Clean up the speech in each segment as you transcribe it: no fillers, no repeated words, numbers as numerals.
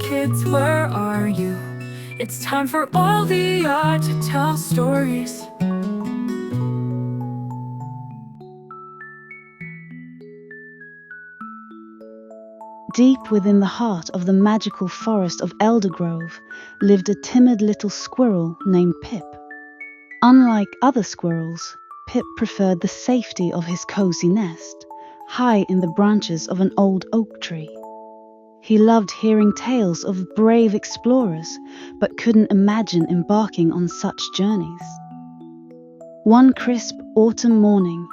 kids, where are you? It's time for all the art to tell stories. Deep within the heart of the magical forest of Eldergrove lived a timid little squirrel named Pip. Unlike other squirrels, Pip preferred the safety of his cozy nest, high in the branches of an old oak tree. He loved hearing tales of brave explorers, but couldn't imagine embarking on such journeys. One crisp autumn morning,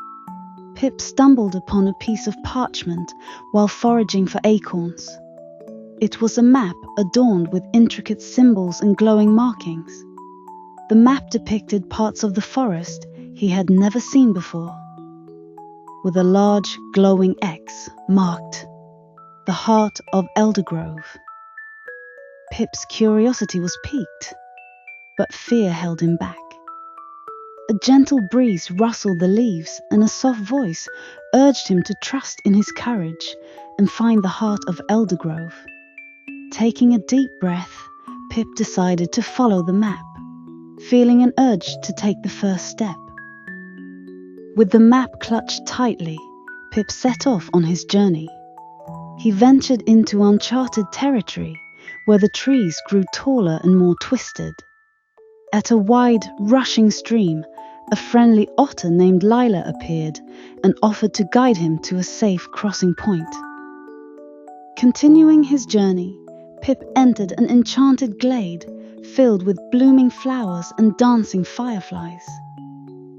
Pip stumbled upon a piece of parchment while foraging for acorns. It was a map adorned with intricate symbols and glowing markings. The map depicted parts of the forest he had never seen before, with a large glowing X marked the Heart of Eldergrove. Pip's curiosity was piqued, but fear held him back. A gentle breeze rustled the leaves, and a soft voice urged him to trust in his courage and find the Heart of Eldergrove. Taking a deep breath, Pip decided to follow the map, feeling an urge to take the first step. With the map clutched tightly, Pip set off on his journey. He ventured into uncharted territory, where the trees grew taller and more twisted. At a wide, rushing stream, a friendly otter named Lila appeared and offered to guide him to a safe crossing point. Continuing his journey, Pip entered an enchanted glade filled with blooming flowers and dancing fireflies.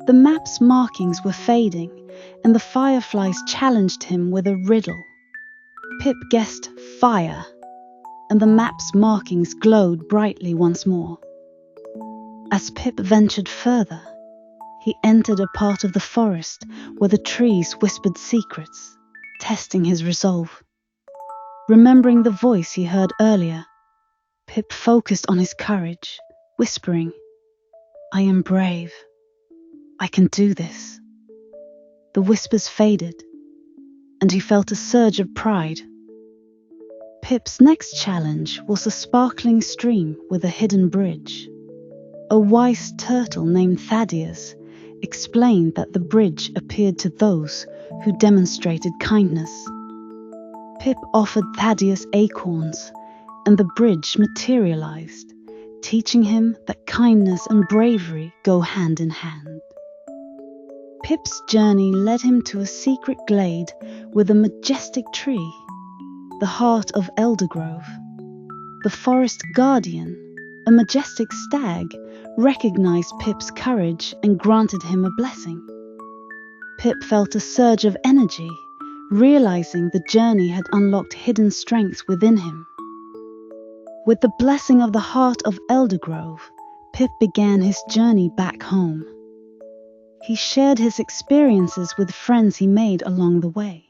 The map's markings were fading, and the fireflies challenged him with a riddle. Pip guessed fire, and the map's markings glowed brightly once more. As Pip ventured further, he entered a part of the forest where the trees whispered secrets, testing his resolve. Remembering the voice he heard earlier, Pip focused on his courage, whispering, "I am brave. I can do this." The whispers faded, and he felt a surge of pride. Pip's next challenge was a sparkling stream with a hidden bridge. A wise turtle named Thaddeus explained that the bridge appeared to those who demonstrated kindness. Pip offered Thaddeus acorns, and the bridge materialized, teaching him that kindness and bravery go hand in hand. Pip's journey led him to a secret glade with a majestic tree, the Heart of Eldergrove. The forest guardian, a majestic stag, recognized Pip's courage and granted him a blessing. Pip felt a surge of energy, realizing the journey had unlocked hidden strengths within him. With the blessing of the Heart of Eldergrove, Pip began his journey back home. He shared his experiences with friends he made along the way.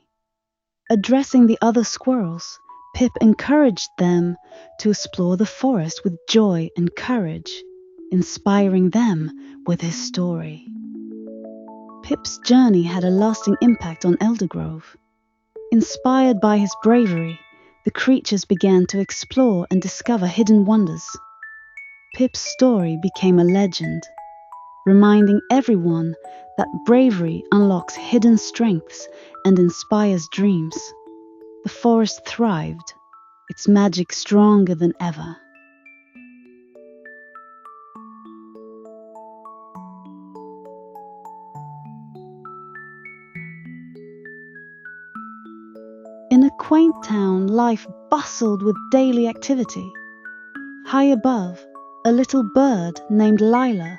Addressing the other squirrels, Pip encouraged them to explore the forest with joy and courage, inspiring them with his story. Pip's journey had a lasting impact on Eldergrove. Inspired by his bravery, the creatures began to explore and discover hidden wonders. Pip's story became a legend, reminding everyone that bravery unlocks hidden strengths and inspires dreams. The forest thrived, its magic stronger than ever. In a quaint town, life bustled with daily activity. High above, a little bird named Lila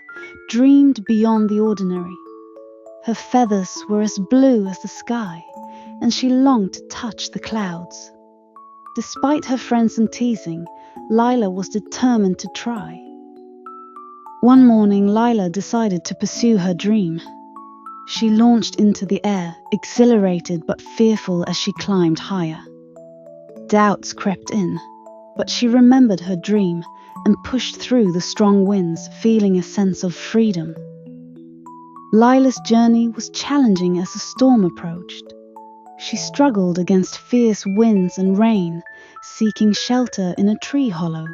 dreamed beyond the ordinary. Her feathers were as blue as the sky, and she longed to touch the clouds. Despite her friends and teasing, Lila was determined to try. One morning, Lila decided to pursue her dream. She launched into the air, exhilarated but fearful as she climbed higher. Doubts crept in, but she remembered her dream and pushed through the strong winds, feeling a sense of freedom. Lila's journey was challenging as a storm approached. She struggled against fierce winds and rain, seeking shelter in a tree hollow.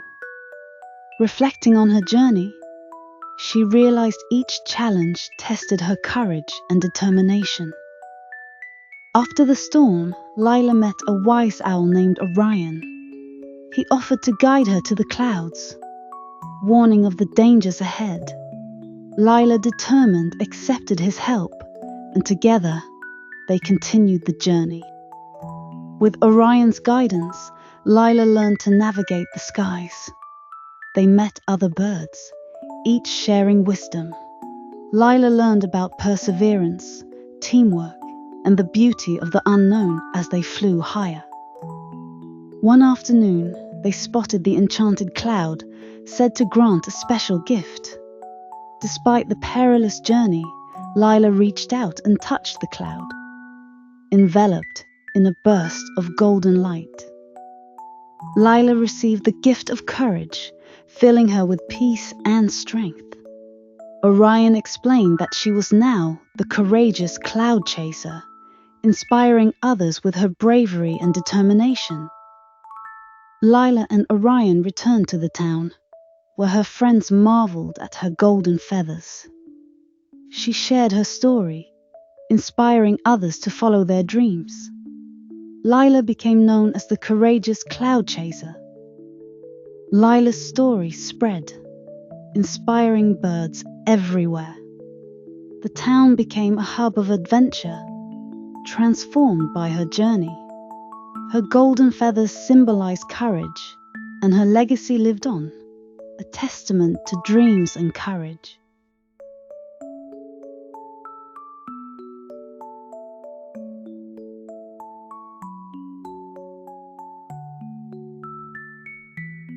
Reflecting on her journey, she realized each challenge tested her courage and determination. After the storm, Lila met a wise owl named Orion. He offered to guide her to the clouds, warning of the dangers ahead. Lila, determined, accepted his help, and together they continued the journey. With Orion's guidance, Lila learned to navigate the skies. They met other birds, each sharing wisdom. Lila learned about perseverance, teamwork, and the beauty of the unknown as they flew higher. One afternoon, they spotted the Enchanted Cloud, said to grant a special gift. Despite the perilous journey, Lila reached out and touched the cloud, enveloped in a burst of golden light. Lila received the gift of courage, filling her with peace and strength. Orion explained that she was now the courageous cloud chaser, inspiring others with her bravery and determination. Lila and Orion returned to the town, where her friends marveled at her golden feathers. She shared her story, inspiring others to follow their dreams. Lila became known as the courageous cloud chaser. Lila's story spread, inspiring birds everywhere. The town became a hub of adventure, transformed by her journey. Her golden feathers symbolized courage, and her legacy lived on, a testament to dreams and courage.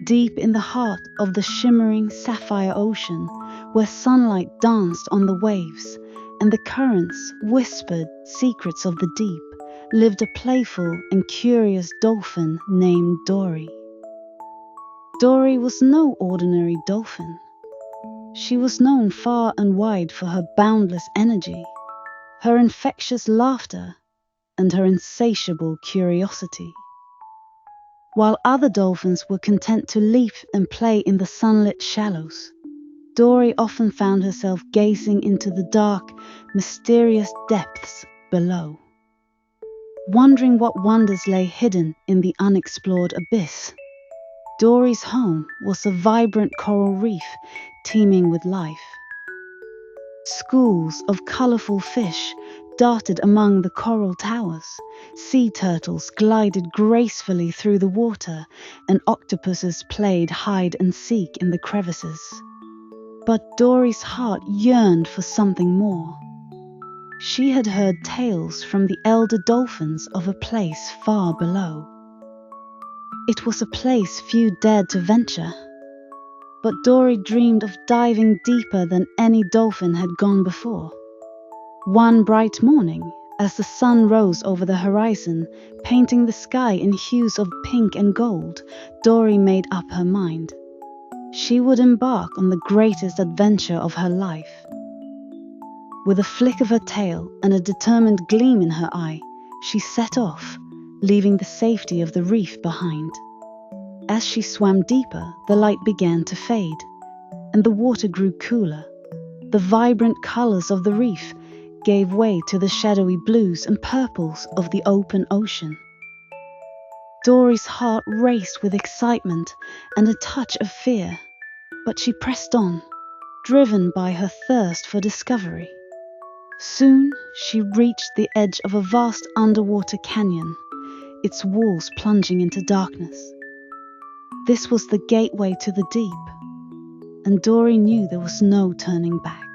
Deep in the heart of the shimmering sapphire ocean, where sunlight danced on the waves and the currents whispered secrets of the deep, lived a playful and curious dolphin named Dori. Dori was no ordinary dolphin. She was known far and wide for her boundless energy, her infectious laughter, and her insatiable curiosity. While other dolphins were content to leap and play in the sunlit shallows, Dori often found herself gazing into the dark, mysterious depths below, wondering what wonders lay hidden in the unexplored abyss. Dori's home was a vibrant coral reef teeming with life. Schools of colorful fish darted among the coral towers. Sea turtles glided gracefully through the water, and octopuses played hide and seek in the crevices. But Dori's heart yearned for something more. She had heard tales from the elder dolphins of a place far below. It was a place few dared to venture, but Dori dreamed of diving deeper than any dolphin had gone before. One bright morning, as the sun rose over the horizon, painting the sky in hues of pink and gold, Dori made up her mind. She would embark on the greatest adventure of her life. With a flick of her tail and a determined gleam in her eye, she set off, leaving the safety of the reef behind. As she swam deeper, the light began to fade, and the water grew cooler. The vibrant colors of the reef gave way to the shadowy blues and purples of the open ocean. Dori's heart raced with excitement and a touch of fear, but she pressed on, driven by her thirst for discovery. Soon she reached the edge of a vast underwater canyon, its walls plunging into darkness. This was the gateway to the deep, and Dori knew there was no turning back.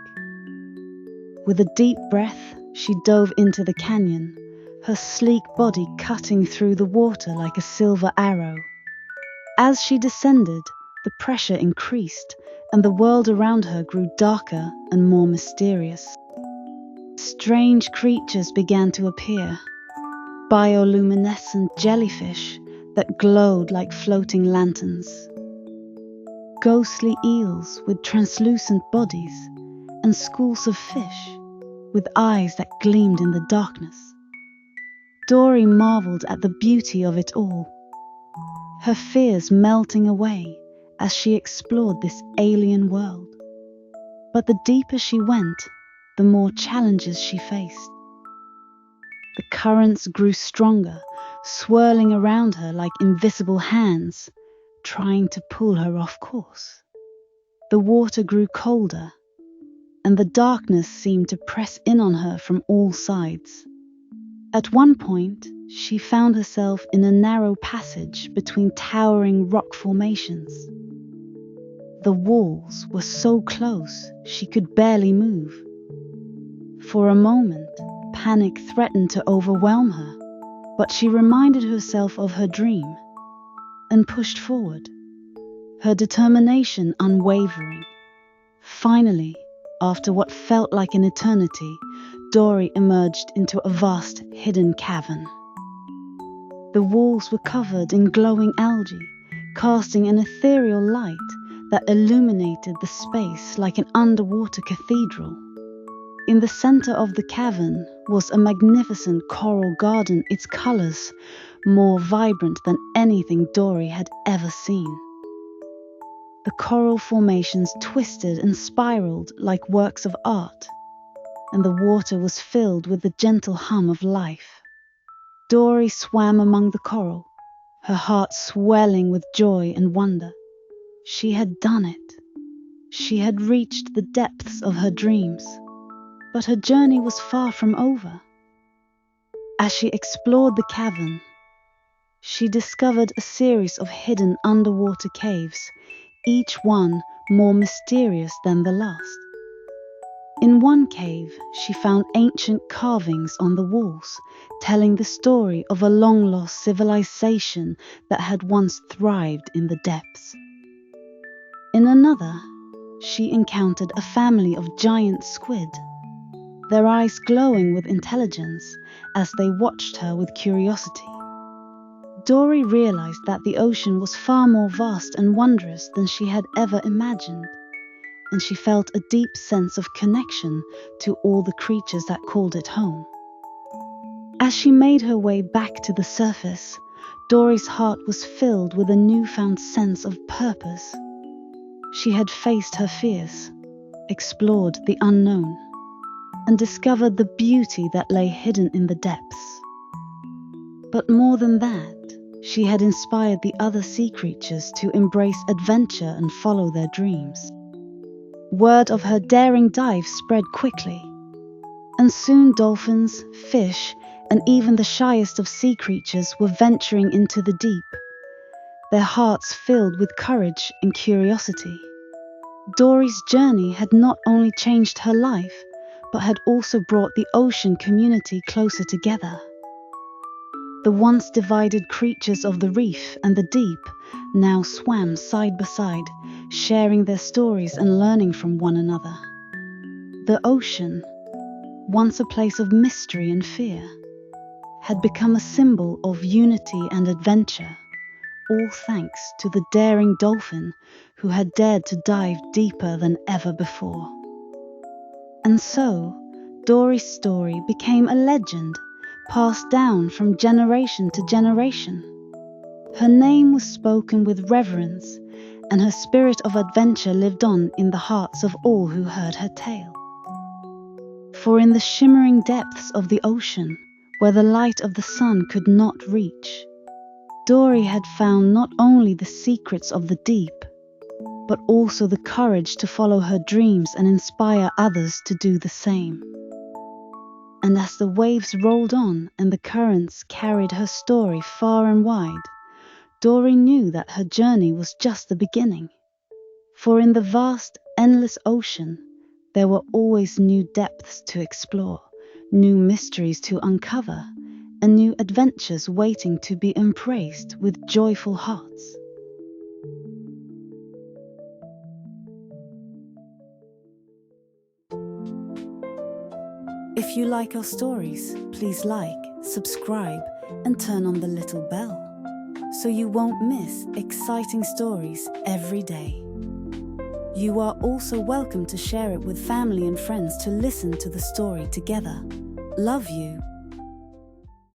With a deep breath, she dove into the canyon, her sleek body cutting through the water like a silver arrow. As she descended, the pressure increased, and the world around her grew darker and more mysterious. Strange creatures began to appear, bioluminescent jellyfish that glowed like floating lanterns, ghostly eels with translucent bodies, and schools of fish with eyes that gleamed in the darkness. Dori marveled at the beauty of it all. her fears melting away as she explored this alien world. But the deeper she went, the more challenges she faced. The currents grew stronger, swirling around her like invisible hands, trying to pull her off course. The water grew colder, and the darkness seemed to press in on her from all sides. At one point, she found herself in a narrow passage between towering rock formations. The walls were so close she could barely move. For a moment, panic threatened to overwhelm her, but she reminded herself of her dream and pushed forward, her determination unwavering. Finally, after what felt like an eternity, Dori emerged into a vast hidden cavern. The walls were covered in glowing algae, casting an ethereal light that illuminated the space like an underwater cathedral. In the center of the cavern was a magnificent coral garden, its colors more vibrant than anything Dori had ever seen. The coral formations twisted and spiraled like works of art, and the water was filled with the gentle hum of life. Dori swam among the coral, her heart swelling with joy and wonder. She had done it. She had reached the depths of her dreams, but her journey was far from over. As she explored the cavern, she discovered a series of hidden underwater caves, each one more mysterious than the last. In one cave, she found ancient carvings on the walls, telling the story of a long-lost civilization that had once thrived in the depths. In another, she encountered a family of giant squid, their eyes glowing with intelligence as they watched her with curiosity. Dori realized that the ocean was far more vast and wondrous than she had ever imagined, and she felt a deep sense of connection to all the creatures that called it home. As she made her way back to the surface, Dori's heart was filled with a newfound sense of purpose. She had faced her fears, explored the unknown, and discovered the beauty that lay hidden in the depths. But more than that, she had inspired the other sea creatures to embrace adventure and follow their dreams. Word of her daring dive spread quickly, and soon dolphins, fish, and even the shyest of sea creatures were venturing into the deep, their hearts filled with courage and curiosity. Dori's journey had not only changed her life, but had also brought the ocean community closer together. The once divided creatures of the reef and the deep now swam side by side, sharing their stories and learning from one another. The ocean, once a place of mystery and fear, had become a symbol of unity and adventure, all thanks to the daring dolphin who had dared to dive deeper than ever before. And so, Dori's story became a legend, passed down from generation to generation. Her name was spoken with reverence, and her spirit of adventure lived on in the hearts of all who heard her tale. For in the shimmering depths of the ocean, where the light of the sun could not reach, Dori had found not only the secrets of the deep, but also the courage to follow her dreams and inspire others to do the same. And as the waves rolled on and the currents carried her story far and wide, Dori knew that her journey was just the beginning. For in the vast, endless ocean, there were always new depths to explore, new mysteries to uncover, and new adventures waiting to be embraced with joyful hearts. If you like our stories, please like, subscribe, and turn on the little bell, so you won't miss exciting stories every day. You are also welcome to share it with family and friends to listen to the story together. Love you.